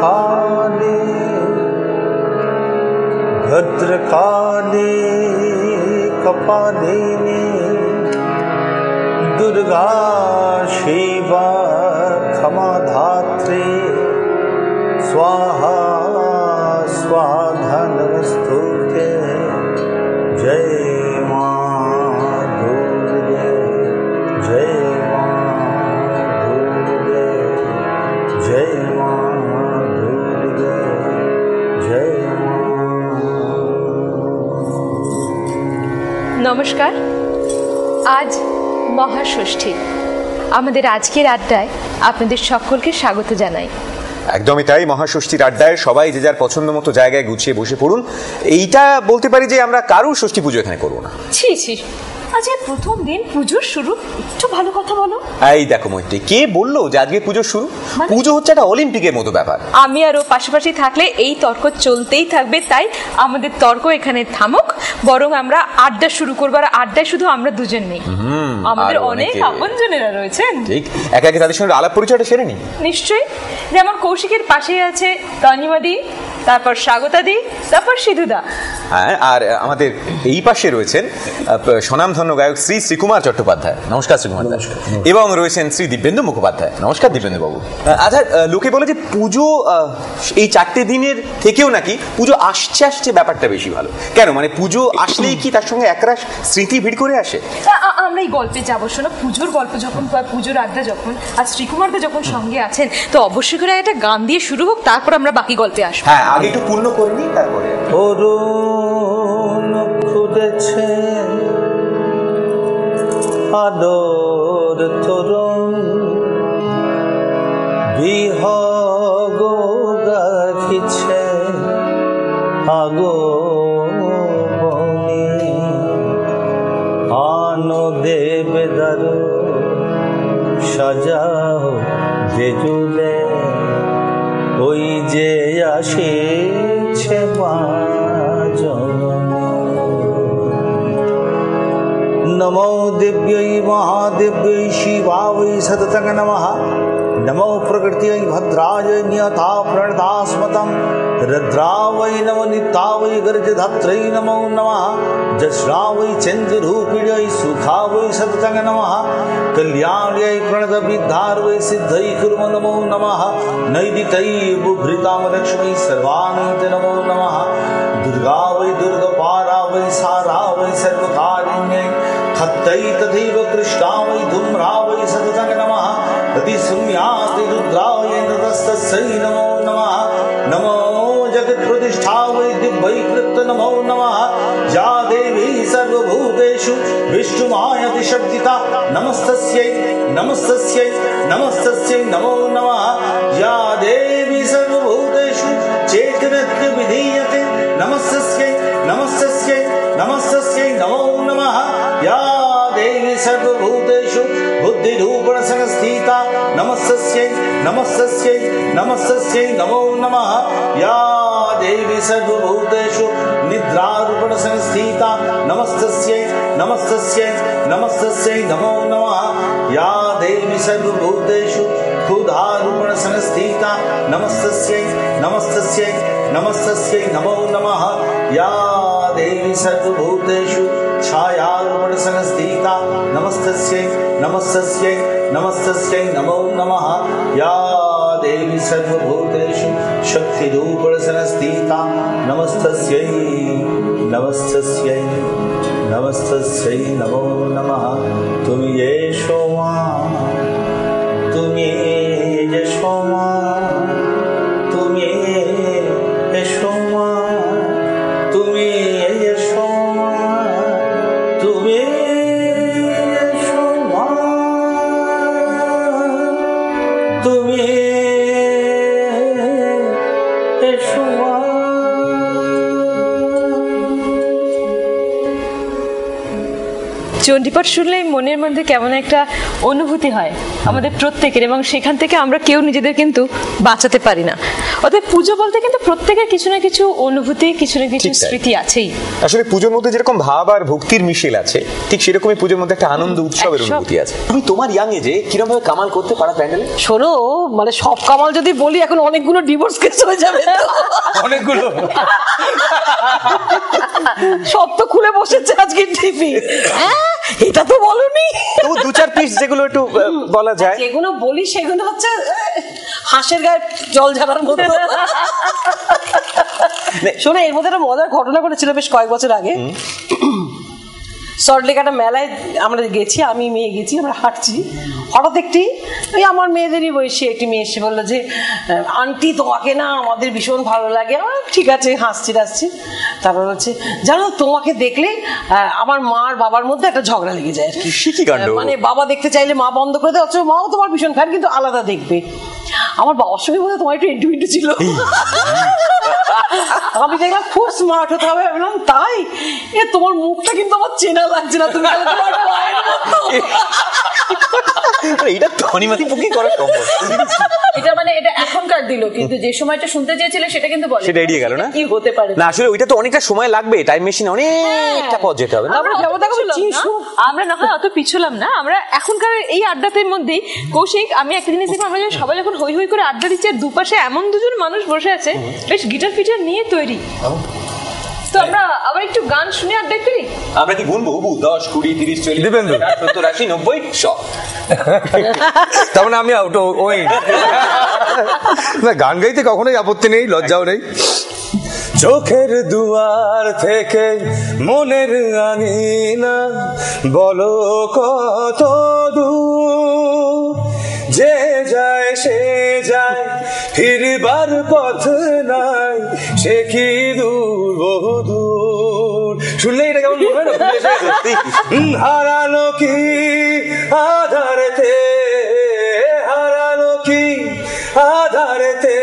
काले भद्रकाले कपालिनी दुर्गा शिवा क्षमा धात्री स्वाहा स्वाहा नमस्तुते जय मां दुर्गे जय मां दुर्गे जय मां दुर्गे जय मां। नमस्कार। आज মহাষষ্ঠী। আমাদের আজকের আড্ডায় আপনাদের সকলকে স্বাগত জানাই। একদমই তাই, মহাষষ্ঠীর আড্ডায় সবাই যে যার পছন্দ মতো জায়গায় গুছিয়ে বসে পড়ুন। এইটা বলতে পারি যে আমরা কারোর ষষ্ঠী পুজো এখানে করবো না। ছি ছি, আজকে প্রথম দিন পুজোর শুরু, একটু ভালো কথা বলো। এই দেখো মৈত্রী, কে বললো যে আজকে পুজোর শুরু? পুজো হচ্ছে একটা অলিম্পিকের মতো ব্যাপার। আমি আরো পাশাপাশি থাকলে এই তর্ক চলতেই থাকবে, তাই আমাদের তর্ক এখানে থামুক, বরং আমরা আড্ডা শুরু করবো। আর আড্ডায় শুধু আমরা দুজন নেই, আমাদের অনেক আপনজনেরা রয়েছেন। ঠিক, একে একে তাদের সঙ্গে আলাপ পরিচয়টা সেরে নি। নিশ্চয়ই। যেমন কৌশিকের পাশেই আছে তনিমাদি, তারপর স্বাগতাদি, তারপর সিধুদা। হ্যাঁ, আর আমাদের এই পাশে রয়েছেন স্বনামধন্য গায়ক শ্রী শ্রীকুমার চট্টোপাধ্যায়। নমস্কার শ্রীকুমার। এবং রয়েছেন শ্রী দিব্যেন্দু মুখোপাধ্যায়। নমস্কার দিব্যেন্দু বাবু। আচ্ছা, লোকে বলে যে পুজো এই 4টে দিনের থেকেও নাকি পুজো আসছে আসছে ব্যাপারটা বেশি ভালো। কেন, মানে পুজো আসলেই কি তার সঙ্গে একরাশ স্মৃতি ভিড় করে আসে? আমরা এই গল্পে যাবো। শোনো, পুজোর গল্প যখন, পুজোর আড্ডা যখন, আর শ্রীকুমারদা যখন সঙ্গে আছেন, তো অবশ্যই করে একটা গান দিয়ে শুরু হোক, তারপর আমরা বাকি গল্পে আসবো। হ্যাঁ, আগে একটু পূর্ণ করে নিই, তারপরে। অরুণ খুঁজেছে আলোর তরুণ বিহগ গাখিছে আগমনী আনো দেবদার সাজাও যে জুলে ওই যে আসিছে মা नमो दिव्यै महादिव्यै शिवायै सततं नमः। नमो प्रकृत्यै भद्रायै नियता प्रणतास्मतं रुद्रावै नमो नित्यावै गर्जधात्रै नमो नमः। जस्रावै चन्द्ररूपिण्यै सुखावै सततं नमः। कल्याण्यै प्रणतविद्धार्वै सिद्धै कुर्म नमो नमः। नैदितै बुभृतां लक्ष्मी सर्वान्ते नमो नमः। दुर्गा वै दुर्गपारा वै सारा वै सर्वकारिण्यै खत्तै तथैव कृष्णा वै धूम्रा वै सततं नमः। प्रतिशून्याति रुद्राय नतस्तस्यै नमो नमः। नमो जगत्प्रतिष्ठा वै दिव्यै कृत नमो नमः। या देवी सर्वभूतेषु विष्णुमायति शब्दिता नमस्तस्यै नमस्तस्यै नमस्तस्यै नमो नमः। या देवी सर्वभूतेषु चेतनत्व विधीयते नमस्तस्यै नमस्तस्यै नमस्तस्यै नमो नमः। या देवी सर्वभूतेषु बुद्धिरूपेण संस्थिता नमस्तस्यै नमस्तस्यै नमस्तस्यै नमो नमः। या देवी सर्वभूतेषु निद्रारूपेण संस्थिता नमस्तस्यै नमस्तस्यै नमस्तस्यै नमो नमः। या देवी सर्वभूतेषु क्षुधारूपेण संस्थिता नमस्तस्यै नमस्तस्यै नमस्तस्यै नमो नमः। या देवी सर्वभूतेषु छायारूपेण संस्थिता नमस्तस्यै नमस्तस्यै नमस्तस्यै नमो नमः। या देवी सर्वभूतेषु शक्तिरूपेण संस्थिता नमस्तस्यै नमस्तस्यै नमस्तस्यै नमो नमः। तुमी येषो मां तुमी येषो मां तुमी येषो मां तुमी येषो मां तुमी येषो मां तुमी येषो मां। চণ্ডীপাঠ শুনলেই মনের মধ্যে কেমন একটা অনুভূতি হয় আমাদের প্রত্যেকের, এবং সেখান থেকে আমরা কেউ নিজেদের কিন্তু বাঁচাতে পারি না। অতএব পুজো বলতে কিন্তু প্রত্যেকের কিছু না কিছু অনুভূতি, কিছু না কিছু স্মৃতি আছেই। আসলে পুজোর মধ্যে যেরকম ভাব আর ভক্তির মিশেল আছে, ঠিক সেরকমই পুজোর মধ্যে একটা আনন্দ উৎসবের অনুভূতি আছে। তুমি তোমার ইয়াং এজে কিরকম ভাবে কামাল করতে পারা প্যান্ডেলে? শোনো, মানে সব কামাল যদি বলি এখন অনেকগুলো ডিভোর্স কেস হয়ে যাবে। অনেকগুলো সব তো খুলে বসেছে আজকে টিভি। এটা তো বলনি। তো 2-4 পিস যেগুলো একটু বলা যায়, যেগুলো বলি সেগুলো হচ্ছে হাঁসের গায়ে জল ঝাড়ার মতো। শোনো, এর মধ্যে একটা মজার ঘটনা ঘটেছিল বেশ কয়েক বছর আগে। সল্টলেক একটা মেলায় আমরা গেছি, আমি মেয়ে গেছি, আমরা হাঁটছি, হঠাৎ একটি ওই আমার মেয়েদেরই বয়সী একটি মেয়ে এসে বললো যে আন্টি তোমাকে না আমাদের ভীষণ ভালো লাগে। ঠিক আছে, হাসছি টাসছি। তারপর হচ্ছে জানো তোমাকে দেখলে আমার মা আর বাবার মধ্যে একটা ঝগড়া লেগে যায় আর কি। মানে বাবা দেখতে চাইলে মা বন্ধ করে দেয়, অথচ মাও তোমার ভীষণ ফ্যান কিন্তু আলাদা দেখবে। আমার বাবার সঙ্গে বোধহয় তোমার একটু ইন্টু ছিল। আমি দেখলাম খুব স্মার্ট হতে হবে। বললাম তাই? এ তোমার মুখটা কিন্তু আমার চেনা লাগছে না, তুমি এটা ধনীমাতি পক্ষে করা সম্ভব। এটা মানে এটা এখনকার দিল, কিন্তু যে সময়টা শুনতে চেয়েছিলে সেটা কিন্তু বলে সেটা এড়িয়ে গেল না? কি হতে পারে না আসলে ওইটা তো অনেকটা সময় লাগবে, টাইম মেশিনে অনেকটা পথ যেতে হবে না? আমরা না হয় অত পিছলাম না, আমরা এখনকার এই আড্ডাতের মধ্যেই কৌশিক আমি একটা জিনিস দেখলাম, আমরা সবাই যখন হই হই করে আড্ডা দিচ্ছে, দুপাশে এমন দুজন মানুষ বসে আছে বেশ গিটার ফিটার নিয়ে তৈরি। তো আমরা আবার একটু গান শুনে আড্ডা করি। আমরা কি গুনবো? 10, 20, 30, 40, 70, 80, 90, 100। তার মানে আমি ওই না, গান গাইতে কখনোই আপত্তি নেই, লজ্জাও নেই। চোখের দুয়ার থেকে মনের আঙিনা বলো কত দূর, যে যায় সে যায় ফিরবার পথ নাই, সে কি দূর বহু দূর। শুনলে এটা কেমন মনে হয় না? হারানো কি আধারেতে, হারানো কি আধারেতে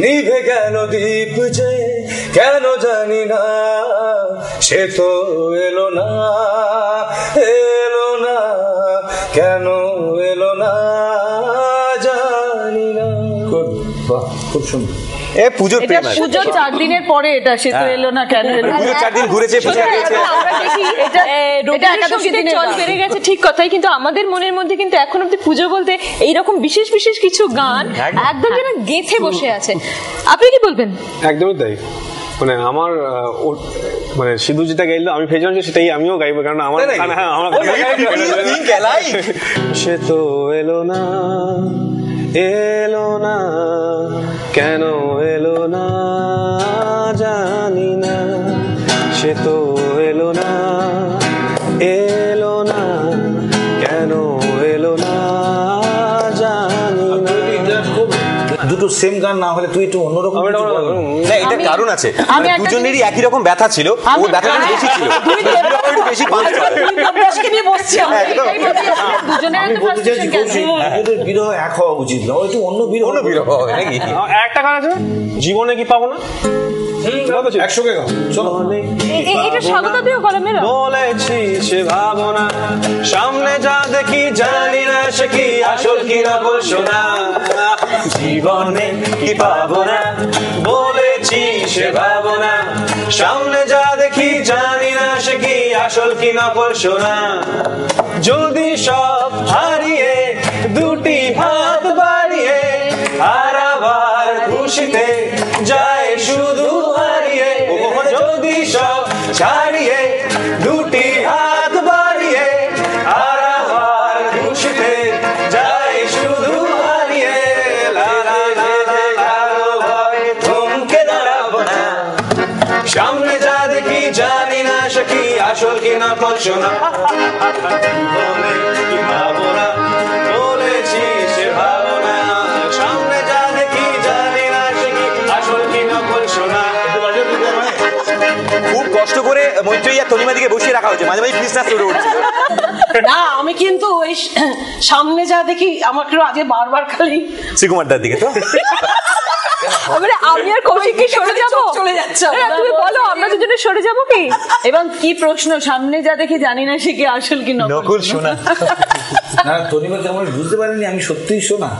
নিভে গেল দীপ যে কেন জানি না, সে তো এলো না, এলো না, কেন এলো না জানি না। খুব সুন্দর। পুজোর এটা পুজোর 4 দিনের পরে এটা, সে তো এলো না কেন এলো না। পুজোর 4 দিন ঘুরেছে, পুজো গেছে। এটা একাদশীতে চল বেড়ে গেছে, ঠিক কথাই, কিন্তু আমাদের মনের মধ্যে কিন্তু এখন অব্দি পুজো বলতে এইরকম বিশেষ বিশেষ কিছু গান একদম যেন গেঁথে বসে আছে। আপনি কি বলবেন? একদমই তাই। মানে আমার মানে সিধু যেটা গাইলো আমি ভেবেছিলাম যে সেটাই আমিও গাইবো, কারণ আমার সে তো এলো না, এলো না, কেন এলো না জানি না, সে তো এলো না, এলো না, কেন এলো না জানি না। দুটো সেম গান না হলে তুই একটু অন্যরকম কিছু বল। না, এটা কারণ আছে, দুজনেরই একই রকম ব্যথা ছিল, ওর ব্যথাটা বেশি ছিল, একটু বেশি পাঁচ নিয়ে বসছি আমরা। বিরহ এক হওয়া উচিত না, ওই তো অন্য বিরহ হবে নাকি? একটা গান আছে জীবনে কি পাবো না, একসঙ্গে গাও চলো। এটা স্বাগত দিও কলমের। বলেছি সে ভাবনা, সামনে যা দেখি জানি না সে কি আসল কি নকল সোনা, জীবনে কি পাবো না, বলেছি সে ভাবনা, সামনে যা দেখি জানি না সে কি আসল কি নকল সোনা, যদি সব হারিয়ে দুটি হাত বাড়িয়ে হারাবার খুশিতে যায় শুধু হারিয়ে, যদি সব ছাড়িয়ে দুটি হাত বাড়িয়ে হারাবার খুশিতে যায় শুধু হারিয়ে, থমকে দাঁড়াবো না, সামনে যা দেখি জানি না সে কি আসল কি নকল সোনা, কি ভাবো না, বলেছি সে ভাবো না, সামনে যা দেখি জানি না সে কি আসল কি নকল সোনা। খুব কষ্ট করে মৈত্রী আর তনিমাদিকে বসিয়ে রাখা হয়েছে, মাঝে মাঝে ফিসনাস উঠে উঠছিল। না আমি কিন্তু ওই সামনে যা দেখি আমাকে আজকে বারবার খালি শ্রীকুমারদার দিকে তো মানে আমি আর কৌশিক কি সরে যাবো? চলে যাচ্ছে। তুমি বলো আমরা দুজনে সরে যাবো কি? এবং কি প্রশ্ন, সামনে যা দেখি জানি না সে কি আসল কি নকল নকল সোনা। না তনিমাকে আমি বুঝতে পারিনি আমি সত্যিই শোনা।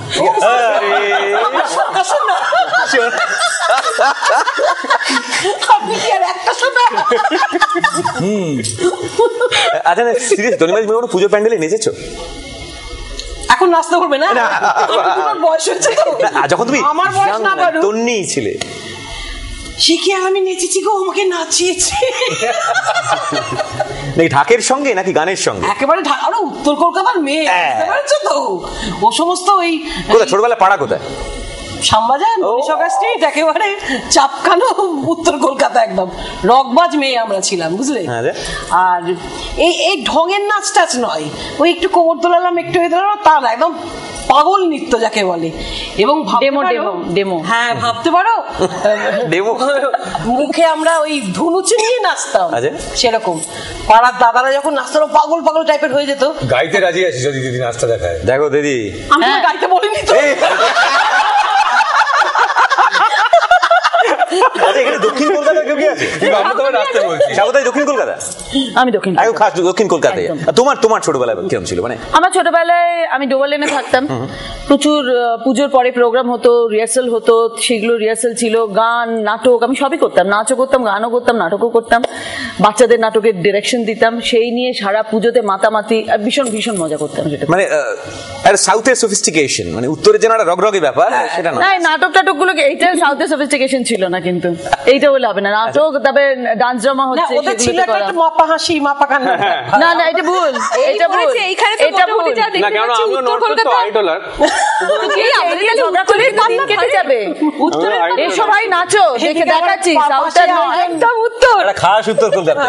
আপনি কি আর একটা শোনা? আচ্ছা না সিরিয়াস, তনিমা তুমি কোনো পুজো প্যান্ডেলে নেচেছো? এখন নাচতে করবে না? তোমার বয়স হচ্ছে তো। যখন তুমি আমার বয়স না বাড়ুক। তন্নি ছিলে শিখে আমি নেচেছি গো, আমাকে নাচিয়েছে। নাকি ঢাকের সঙ্গে নাকি গানের সঙ্গে? একেবারে আরে উত্তর কলকাতার মেয়ে, বুঝতে পারছো তো? ও সমস্ত ওই কোথায় ছোটবেলা পাড়া কোথায়? শ্যামবাজার সকাল স্ট্রিট, একেবারে চাপকানো উত্তর কলকাতা, একদম রকবাজ মেয়ে আমরা ছিলাম, বুঝলে? আর এই ঢঙের নাচ টাচ নয়, ওই একটু কোমর দোলালাম একটু এ দোলালাম, তা না, একদম পাগল নৃত্য যাকে বলে। এবং ডেমো হ্যাঁ ভাবতে পারো ডেমো মুখে আমরা ওই ধুনুচি নিয়ে নাচতাম, আচ্ছা। সেরকম পাড়ার দাদারা যখন নাচতো পাগল পাগল টাইপের হয়ে যেত। গাইতে রাজি আছি যদি দিদি নাচটা দেখায়। দেখো দিদি, আমি তো গাইতে বলিনি তো। আচ্ছা এখানে দক্ষিণ কলকাতা কেউ কি আছে? আমরা তোমার নাচতে বলছি। স্বাগতাই দক্ষিণ কলকাতা? আমি দক্ষিণ খাস দক্ষিণ কলকাতায়। তোমার ছোটবেলায় কিরম ছিল? মানে আমার ছোটবেলায় আমি ডোবা লেনে থাকতাম, প্রচুর পুজোর পরে প্রোগ্রাম হতো, রিহার্সাল হতো, সেগুলো রিহার্সাল ছিল, গান নাটক আমি সবই করতাম, নাচও করতাম, গানও করতাম, নাটকও করতাম, বাচ্চাদের নাটকের ডিরেকশন দিতাম, সেই নিয়ে সারা পুজোতে মাতামাতি, ভীষণ ভীষণ মজা করতাম সেটা। মানে সাউথের সোফিস্টিকেশন, মানে উত্তরের যে একটা রগরগে ব্যাপার সেটা না। নাটক টাটক গুলো এইটা সাউথের সোফিস্টিকেশন ছিল না, কিন্তু এইটা বলে হবে না। নাটক তারপরে ডান্স ড্রামা হচ্ছে, ওদের ছিল একটা মাপা হাসি মাপা কান্না। না না এটা ভুল, এটা ভুল, এইখানে তো মোটামুটি যা দেখতে পাচ্ছি উত্তর কলকাতা আইডলার এই আমাদের কাছে উত্তরের দিন কেটে যাবে। এই সবাই নাচো, দেখে দেখাচ্ছি সাউথের একদম উত্তর, খাস উত্তর কলকাতা।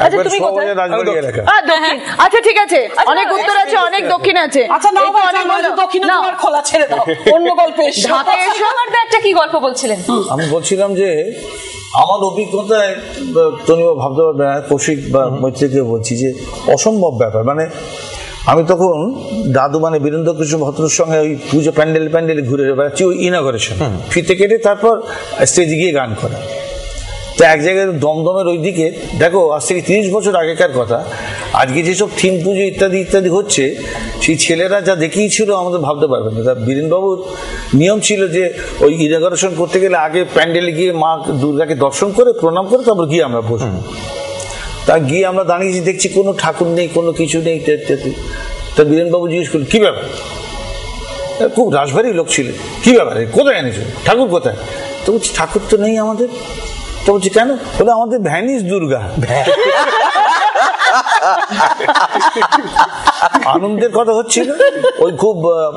আচ্ছা তুমি কোথায়? রাজবাড়ি এলাকা। দক্ষিণ। আচ্ছা ঠিক আছে, অনেক উত্তর আছে, অনেক দক্ষিণ আছে। আচ্ছা না দক্ষিণে তোমার খোলা ছেড়ে দাও, অন্য গল্পে এসো। আমার একটা কি গল্প বলছিলেন? আমি বলছিলাম যে আমার অভিজ্ঞতায় তনিমা ভাবতে পারবে না, কৌশিক বা মৈত্রীকে বলছি যে অসম্ভব ব্যাপার। মানে আমি তখন দাদু মানে বীরেন্দ্র কৃষ্ণ ভদ্রের সঙ্গে ওই পুজো প্যান্ডেলে ঘুরে বেড়াচ্ছি, ওই ইনাগরেশন ফিতে কেটে তারপর স্টেজে গিয়ে গান করা। তো এক জায়গায় দমদমের ওই দিকে দেখো, আজ থেকে 30 বছর আগেকার কথা, আজকে যেসব থিম পুজো ইত্যাদি ইত্যাদি হচ্ছে, সেই ছেলেরা যা দেখিয়েছিল আমাদের ভাবতে পারবেন না। তা বীরেনবাবুর নিয়ম ছিল যে ওই ইনাগরেশন করতে গেলে আগে প্যান্ডেলে গিয়ে মা দুর্গাকে দর্শন করে প্রণাম করে তারপর গিয়ে আমরা বসবো। তা গিয়ে আমরা দাঁড়িয়েছি, দেখছি কোনো ঠাকুর নেই, কোনো কিছু নেই ইত্যাদি। তা বীরেনবাবু জিজ্ঞেস করলেন কি ব্যাপার, খুব রাজবাড়ির লোক ছিলেন, কি ব্যাপার কোথায় এনেছো, ঠাকুর কোথায়? তো বলছি ঠাকুর তো নেই আমাদের। তো বলছি কেন? বলে আমাদের ভ্যানিস দুর্গা। আনন্দের কথা হচ্ছিল, ওই খুব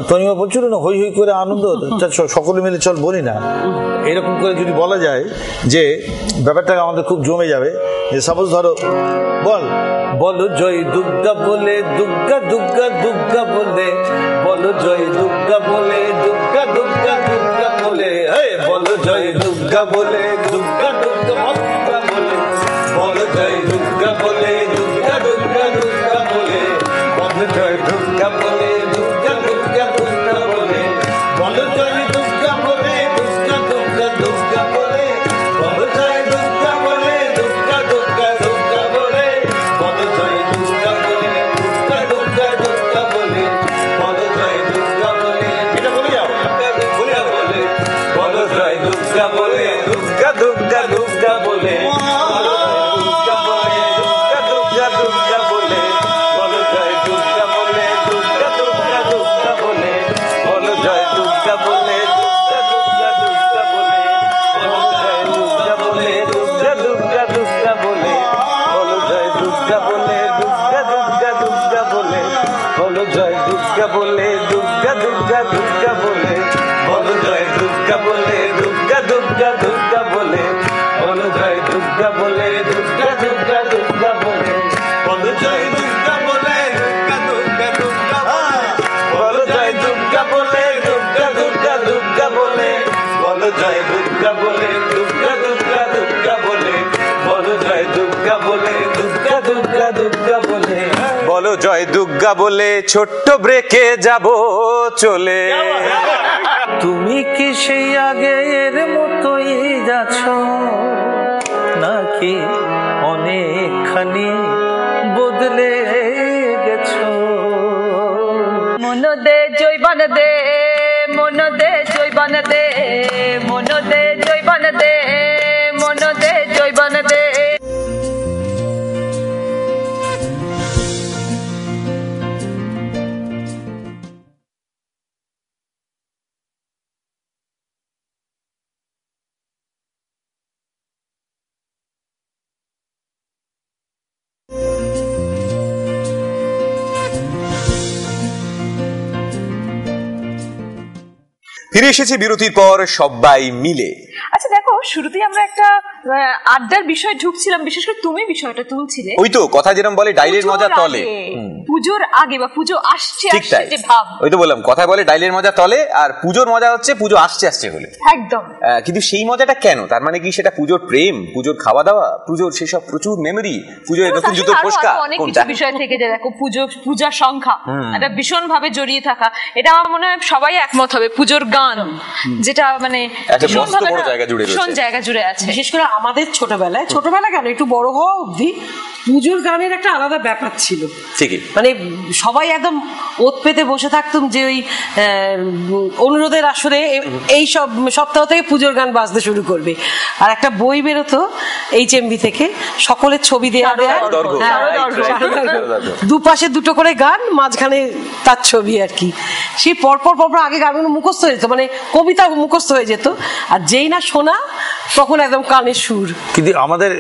তনিমা বলছিল না হই হই করে আনন্দ, সকলে মিলে চল বলি না, এরকম করে যদি বলা যায় যে ব্যাপারটা আমাদের খুব জমে যাবে। যে সাপোজ ধরো বলো জয় দুর্গা বলে, দুর্গা দুর্গা দুর্গা বলে, বলো জয় দুর্গা বলে, দুর্গা দুর্গা দুর্গা বলে, বলো জয় দুর্গা বলে, দুর্গা দুর্গা দুর্গা বলে, বলো জয় দুর্গা বলে, দুর্গা দুর্গা দুর্গা বলে, বলো জয় দুর্গা বলে, দুর্গা দুর্গা দুর্গা বলে, বলো জয় দুর্গা বলে, দুর্গা দুর্গা দুর্গা বলে, বলো জয় দুর্গা বলে, দুর্গা দুর্গা দুর্গা বলে, বলো জয় দুর্গা বলে, দুর্গা দুর্গা দুর্গা বলে, বলো জয় দুর্গা বলে, এটা বলে যাও, বলে বলে, বলো জয় দুর্গা বলে, দুর্গা দুর্গা দুর্গা বলে, বলে দুর্গা দুর্গা দুর্গা বলে, বলো জয় দুর্গা বলে, দুর্গা দুর্গা দুর্গা বলে, বলো জয় দুর্গা বলে, দুর্গা দুর্গা দুর্গা বলে, বলো জয় দুর্গা বলে, দুর্গা দুর্গা দুর্গা বলে, বলো জয় দুর্গা বলে, দুর্গা দুর্গা দুর্গা বলে, বলো জয় দুর্গা বলে, দুর্গা দুর্গা দুর্গা বলে, বলো জয় দুর্গা বলে, দুর্গা দুর্গা দুর্গা বলে, বলো জয় দুর্গা বলে, ছোট্ট ব্রেকে যাব চলে। তুমি কি সেই আগের মতোই যাচ্ছ নাকি অনেকখানি বদলে গেছো? মন দে জৈবন দে, মন দে জৈবন দে, মন দে জৈবন দে, মন দে জৈবন দে। ফিরে এসেছে বিরতির পর সবাই মিলে। আচ্ছা দেখো, শুরুতেই আমরা একটা আড্ডার বিষয় ঢুকছিলাম, বিশেষ করে তুমি বিষয়টা তুলছিলে। ওই তো কথা যেরকম বলে ডাইলের মজা তলে, পুজোর আগে বা পুজো আসছে ঠিক আসছে তাই। যে ভাব, ওই তো বললাম কথা বলে ডাইলের মজা তলে, আর পুজোর মজা হচ্ছে পুজো আসছে আসছে বলে। একদম। কিন্তু সেই মজাটা কেন? তার মানে কি সেটা পুজোর প্রেম, পুজোর খাওয়া দাওয়া, পুজোর সেসব প্রচুর মেমোরি, পুজোর নতুন জুতোর ফোসকা, অনেক কিছু বিষয় থেকে যে দেখো পূজার সংখ্যা এটা ভীষণ ভাবে জড়িয়ে থাকা, এটা আমার মনে হয় সবাই একমত হবে। পুজোর গান যেটা মানে ভীষণ জায়গা জুড়ে আছে, বিশেষ করে আমাদের ছোটবেলা কেন একটু বড় হওয়া অবধি পুজোর গানের একটা আলাদা ব্যাপার ছিল। ঠিকই, মানে সবাই একদম ওত পেতে বসে থাকতাম যে ওই অনুরোধের আসরে এই সব সপ্তাহ থেকে পুজোর গান বাজতে শুরু করবে, আর একটা বই বেরোতো HMV থেকে, সকলের ছবি দেয়া দুপাশে দুটো করে গান, মাঝখানে তার ছবি আর কি। সেই পরপর আগে গানগুলো মুখস্থ হয়ে যেত, মানে কবিতা মুখস্থ হয়ে যেত, আর যেই না শোনা তখন একদম কানের সুর। কিন্তু আমাদের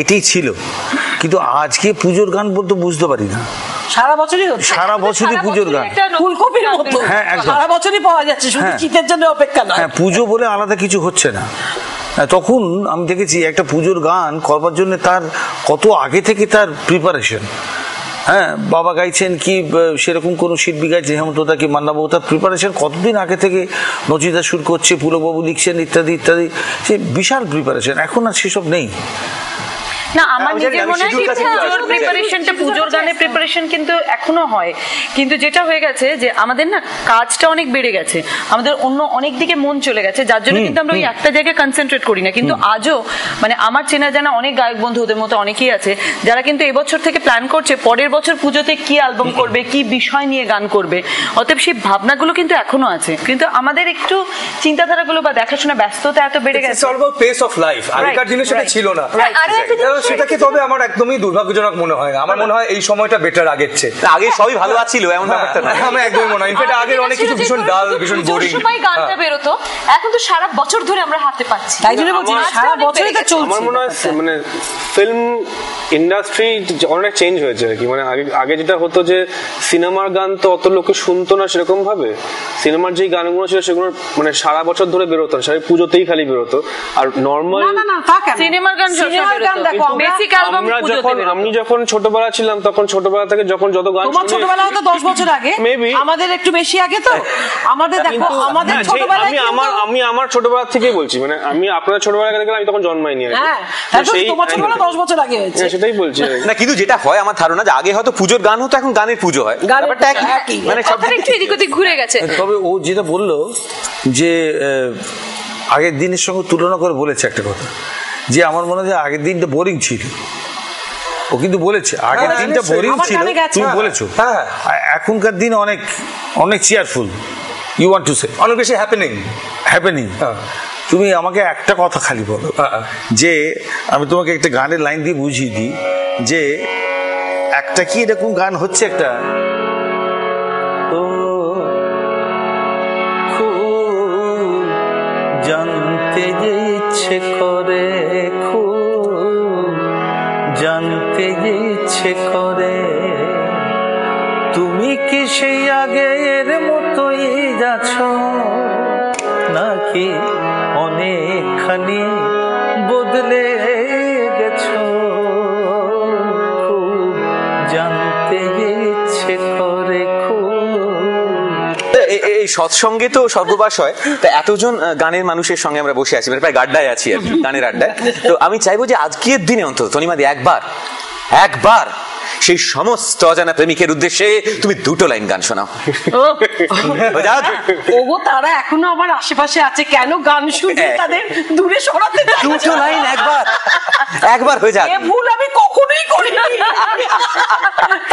এটাই ছিল, কিন্তু আজকে পুজোর গান বলতে বুঝতে পারি না। সারা বছরই হচ্ছে, সারা বছরই পুজোর গান ফুলকপির মতো সারা বছরই পাওয়া যাচ্ছে, শুধু শীতের জন্য অপেক্ষা নয়। হ্যাঁ, পুজো বলে আলাদা কিছু হচ্ছে না। তখন আমি দেখেছি একটা পুজোর গান করবার জন্য তার কত আগে থেকে তার প্রিপারেশন। হ্যাঁ, বাবা গাইছেন কি সেরকম কোনো শিল্পী গাইছে, হেমন্তদা কি মান্নাবাবু, তার প্রিপারেশন কতদিন আগে থেকে নচিতা সুর করছে, পুলবাবু লিখছেন, ইত্যাদি ইত্যাদি, সে বিশাল প্রিপারেশন। এখন আর সেসব নেই। না, আমার নিজের মনে হয় পুজোর প্রিপারেশনটা, পুজোর গানের প্রিপারেশন কিন্তু এখনো হয়, কিন্তু যেটা হয়ে গেছে যে আমাদের না কাজটা অনেক বেড়ে গেছে, আমাদের অন্য অনেক দিকে মন চলে গেছে, যার জন্য কিন্তু আমরা ওই একটা জায়গায় কনসেন্ট্রেট করি না। কিন্তু আজও মানে আমার চেনা জানা অনেক গায়ক বন্ধু, ওদের মতো অনেকেই আছে যারা কিন্তু এবছর থেকে প্ল্যান করছে পরের বছর পুজোতে কি অ্যালবাম করবে, কি বিষয় নিয়ে গান করবে। অতএব সেই ভাবনাগুলো কিন্তু এখনো আছে, কিন্তু আমাদের একটু চিন্তাধারাগুলো বা দেখাশোনা ব্যস্ততা এত বেড়ে গেছে। পেস অফ লাইফ আগেকার দিনে সেটা ছিল না, সেটাকে তবে আমার একদমই দুর্ভাগ্যজনক মনে হয়। আমার মনে হয় এই সময়টা বেটার আগের চেয়ে। আগে সবই ভালো ছিল এমন ব্যাপারটা না, আমার একদমই মনে হয়। ইনফ্যাক্ট আগের অনেক কিছু ভীষণ ডাল, ভীষণ বোরিং গানটা বেরোতো, এখন তো সারা বছর ধরে আমরা হাতে পাচ্ছি, তাই জন্য বলছি সারা বছরই তো চলছে। আমার মনে হয় মানে ফিল্ম ইন্ডাস্ট্রি অনেক চেঞ্জ হয়েছে আর কি। মানে আগে যেটা হতো যে সিনেমার গান তো অত লোকে শুনতো না সেরকম ভাবে, সিনেমার যেই গানগুলো ছিল সেগুলো মানে সারা বছর ধরে বেরোতো না, সারা পুজোতেই খালি বেরোতো। আর নর্মাল সিনেমার গান দেখো, বেসিক অ্যালবাম আমি যখন ছোটবেলা ছিলাম তখন ছোটবেলা থেকে যখন যত গান, তোমার ছোটবেলা হয়তো 10 বছর আগে, আমাদের একটু বেশি আগে। তো আমাদের দেখো, আমাদের ছোটবেলায় আমি আমার ছোটবেলা থেকেই বলছি, মানে আমি আপনার ছোটবেলা থেকে আমি তখন জন্মাইনি আর কি। সেই তোমার ছোটবেলা 10 বছর আগে হয়েছে, সেটাই বলছি না। কিন্তু যেটা হয় আমার ধারণা যে আগে হয়তো পুজোর গান হতো, এখন গানের পুজো হয়, ব্যাপারটা একই, মানে সব একটু এদিক ওদিক ঘুরে গেছে। তবে ও যেটা বললো যে আগের দিনের সঙ্গে তুলনা করে বলেছে একটা কথা, যে আমার মনে হয় আগের দিনটা বোরিং ছিল। ও কিন্তু বলেছে আগের দিনটা বোরিং ছিল, তুমি বলেছো। এখনকার দিন অনেক অনেক cheerful, you want to say অনেক বেশি হ্যাপেনিং। তুমি আমাকে একটা কথা খালি বলো, যে আমি তোমাকে একটা গানের লাইন দিয়ে বুঝিয়ে দিই, যে একটা কি এরকম গান হচ্ছে একটা, জানতে যে ইচ্ছে করে, খুব জানতে যে ইচ্ছে করে, তুমি কি সেই আগের মতোই যাচ্ছ নাকি অনেকখানি বদলে গেছো, খুব জানতে যে ইচ্ছে করে, এই সৎসঙ্গে তো সর্ববাস হয়। তা এতজন গানের মানুষের সঙ্গে আমরা বসে আছি, প্রায় গাড্ডায় আছি আর গানের আড্ডায়। তো আমি চাইবো যে আজকের দিনে অন্তত তনিমাদি একবার সেই সমস্ত অজানা প্রেমিকের উদ্দেশ্যে তুমি দুটো লাইন গান শোনাও। ওগো, তারা এখনো আমার আশেপাশে আছে, কেন গান শুনে তাদের দূরে সরাতে? দুটো লাইন একবার হয়ে যাক। এ ভুল আমি কখনোই করিনি,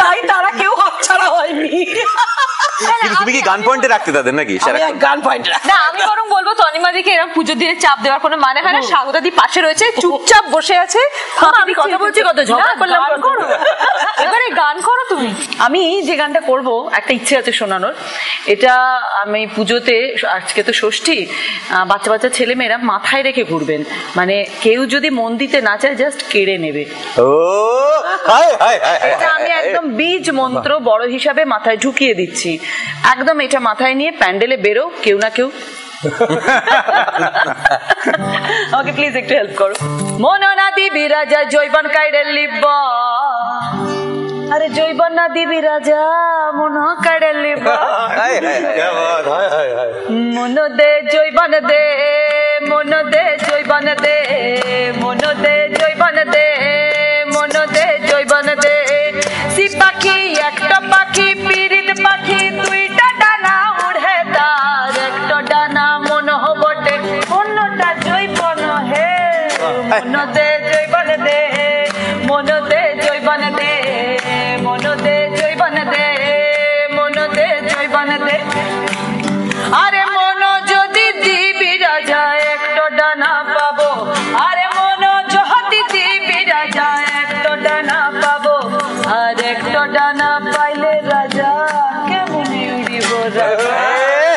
তাই তারা কেউ হাতছাড়া হয়নি। কিন্তু তুমি কি গান পয়েন্টে রাখতে তাদের নাকি আমি এক গান পয়েন্ট না, আমি বরং বলবো তনিমাদিকে এরকম পুজো দিয়ে চাপ দেওয়ার কোনো মানে হয় না। স্বাগতাদি পাশে রয়েছে, চুপচাপ বসে আছে। আমি কথা বলছি, কত ঝগড়া করলাম। এবারে গান করো তুমি। আমি যে গানটা করব একটা ইচ্ছে আছে শোনানোর। এটা আমি পুজোতে, আজকে তো ষষ্ঠী, বাচ্চা বাচ্চা ছেলে মেয়েরা মাথায় রেখে ঘুরবেন, মানে কেউ যদি মন দিতে না চায় জাস্ট কেড়ে নেবে। এটা আমি একদম বীজ মন্ত্র বড় হিসাবে মাথায় ঢুকিয়ে দিচ্ছি, একদম এটা মাথায় নিয়ে প্যান্ডেলে বেরো কেউ না কেউ। আমাকে প্লিজ একটু হেল্প করো। মননাদি বিরাজা জৈবন কাইরে লিব, আরে জৈবন নাদি বিরাজা মন কাইরে লিব, মন দে জৈবন দে, মন দে জৈবন দে, মন দে জৈবন দে, মন দে জৈবন দে। সি পাখি একটা পাখি পিরিত পাখি, দুইটা ডানা উড়ে তার, একটা ডানা মন বটে অন্যটা জৈবন হে। মন দে জৈবন দে, মন দে জৈবন দে, মন দে জৈবন দে, মন দে জৈবন দে। আরে মন যদি দিবি রাজা একটা ডানা পাবো, আরে মন যদি দিবি রাজা একটা ডানা পাবো, আর একটা ডানা পাইলে রাজা কেমন উড়িব রাজা।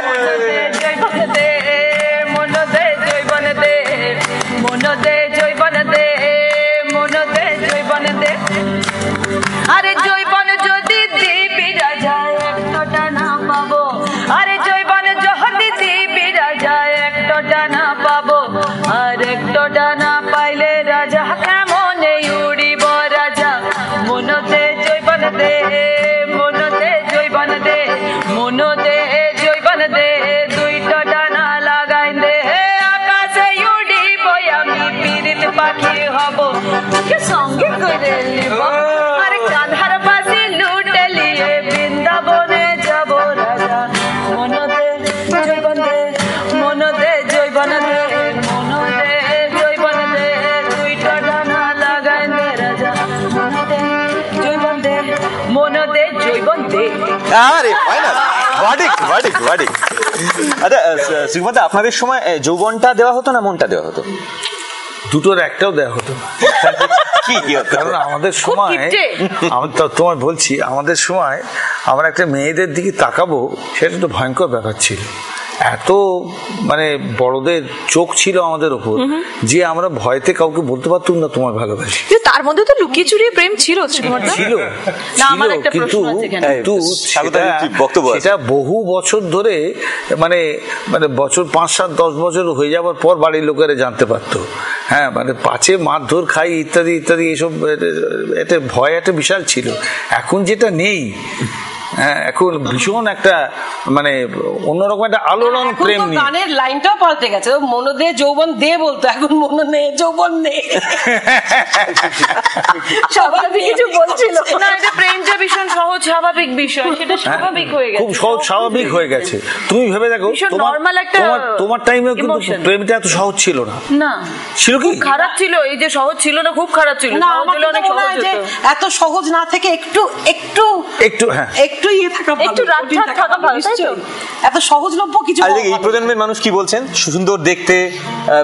মন দে জৈবন দে, মন দে জৈবন দে, মন দে জৈবন দে, মন দে জৈবন দে। আরে জৈবন যদি দিবি রাজা একটা ডানা পাবো, আরে জৈবন যদি দিবি রাজা একটা ডানা পাবো, আর একটা ডানা পাইলে রাজা কেমন উড়িব রাজা। মন দে জৈবন দে, মন দে জৈবন দে, মন দে জৈবন দে, দুইটা ডানা লাগাই দে, আকাশে উড়িব আমি পিরিত পাখি হব, তোকে সঙ্গে করে নিব, আরে কাঁধার বাসি লুটে লিয়ে বৃন্দাবনে যাব রাজা। মন দে জৈবন দে, মন দে জৈবন দে, মন দে জৈবন দে, দুইটা ডানা লাগাই দে রাজা। মন দে জৈবন দে, মন দে জৈবন দে। আরে ফাইনাল, ভার্ডিক্ট ভার্ডিক্ট ভার্ডিক্ট। আচ্ছা শ্রীকুমার, আপনাদের সময় যৌবনটা দেওয়া হতো না মনটা দেওয়া হতো? দুটোর একটাও দেওয়া হতো। কি কি হতো? কারণ আমাদের সময়, তোমায় বলছি, আমাদের সময় আমরা একটা মেয়েদের দিকে তাকাবো সেটা তো ভয়ঙ্কর ব্যাপার ছিল। এত মানে বড়দের চোখ ছিল আমাদের ওপর যে আমরা ভয়তে কাউকে বলতে পারতাম না তোমার ভালোবাসি। তার মধ্যে তো লুকিয়ে চুরিয়ে প্রেম ছিল ছিল, কিন্তু সেটা বহু বছর ধরে, মানে মানে বছর 5-7-10 বছর হয়ে যাওয়ার পর বাড়ির লোকেরা জানতে পারতো। হ্যাঁ, মানে পাছে মারধর খাই ইত্যাদি ইত্যাদি, এসব এটা ভয় একটা বিশাল ছিল। এখন যেটা নেই, হ্যাঁ, এখন ভীষণ একটা মানে অন্যরকম একটা আলোড়ন প্রেম নিয়ে। গানের লাইনটাও পাল্টে গেছে, মন দে যৌবন দে বলতো, এখন মন নে যৌবন নে। সবাই কিছু বলছিল না, এটা প্রেমটা ভীষণ সহজ স্বাভাবিক বিষয়, সেটা স্বাভাবিক হয়ে গেছে, খুব সহজ স্বাভাবিক হয়ে গেছে। তুমি ভেবে দেখো, তোমার টাইমেও কিন্তু প্রেমটা এত সহজ ছিল না। না, ছিল কি খারাপ ছিল, এই যে সহজ ছিল না, খুব খারাপ ছিল। এত সহজ না থেকে একটু একটু একটু, হ্যাঁ একটু ইয়ে থাকা ভালো, একটু রাত থাকা ভালো, তাই তো? এত সহজলভ্য কিছু। এই প্রজন্মের মানুষ কি বলছেন? সুন্দর দেখতে,